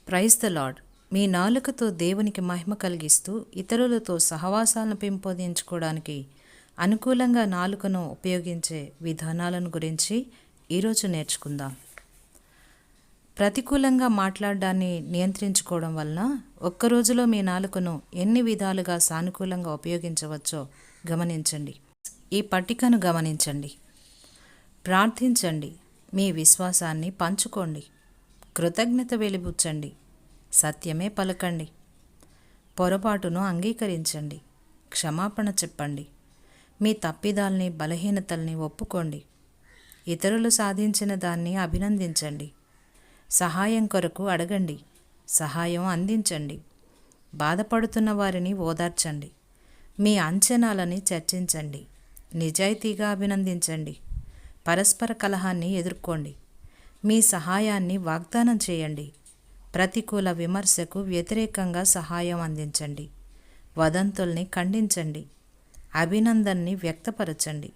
Praise the lord. మీ నాలుకతో దేవునికి మహిమ కలిగిస్తూ ఇతరులతో సహవాసాలను పెంపొందించుకోవడానికి అనుకూలంగా నాలుకను ఉపయోగించే విధానాలను గురించి ఈరోజు నేర్చుకుందాం. ప్రతికూలంగా మాట్లాడడాన్ని నియంత్రించుకోవడం వలన ఒక్క రోజులో మీ నాలుకను ఎన్ని విధాలుగా సానుకూలంగా ఉపయోగించవచ్చో గమనించండి. ఈ పట్టికను గమనించండి. ప్రార్థించండి. మీ విశ్వాసాన్ని పంచుకోండి. కృతజ్ఞత వెలిబుచ్చండి. సత్యమే పలకండి. పొరపాటును అంగీకరించండి. క్షమాపణ చెప్పండి. మీ తప్పిదాల్ని బలహీనతల్ని ఒప్పుకోండి. ఇతరులు సాధించిన దాన్ని అభినందించండి. సహాయం కొరకు అడగండి. సహాయం అందించండి. బాధపడుతున్న వారిని ఓదార్చండి. మీ అంచనాలని చర్చించండి. నిజాయితీగా అభినందించండి. పరస్పర కలహాన్ని ఎదుర్కోండి. మీ సహాయాన్ని వాగ్దానం చేయండి. ప్రతికూల విమర్శకు వ్యతిరేకంగా సహాయం అందించండి. వదంతుల్ని ఖండించండి. అభినందనని వ్యక్తపరచండి.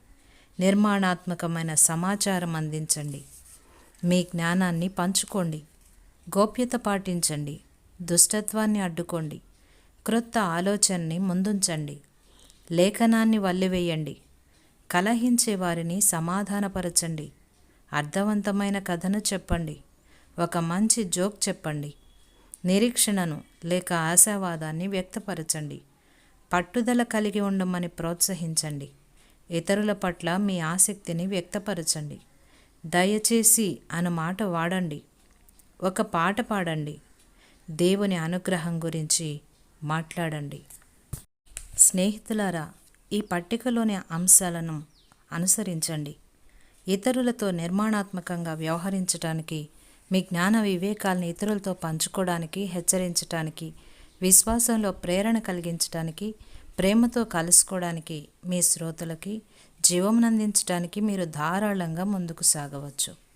నిర్మాణాత్మకమైన సమాచారం అందించండి. మీ జ్ఞానాన్ని పంచుకోండి. గోప్యత పాటించండి. దుష్టత్వాన్ని అడ్డుకోండి. క్రొత్త ఆలోచనని ముందుంచండి. లేఖనాన్ని వల్లివేయండి. కలహించే వారిని సమాధానపరచండి. అర్థవంతమైన కథను చెప్పండి. ఒక మంచి జోక్ చెప్పండి. నిరీక్షణను లేక ఆశావాదాన్ని వ్యక్తపరచండి. పట్టుదల కలిగి ఉండమని ప్రోత్సహించండి. ఇతరుల పట్ల మీ ఆసక్తిని వ్యక్తపరచండి. దయచేసి అన్న మాట వాడండి. ఒక పాట పాడండి. దేవుని అనుగ్రహం గురించి మాట్లాడండి. స్నేహితులారా, ఈ పట్టికలోని అంశాలను అనుసరించండి. ఇతరులతో నిర్మాణాత్మకంగా వ్యవహరించడానికి, మీ జ్ఞాన వివేకాలను ఇతరులతో పంచుకోవడానికి, హెచ్చరించడానికి, విశ్వాసంలో ప్రేరణ కలిగించడానికి, ప్రేమతో కలుసుకోవడానికి, మీ శ్రోతలకి జీవమునందించడానికి మీరు ధారాళంగా ముందుకు సాగవచ్చు.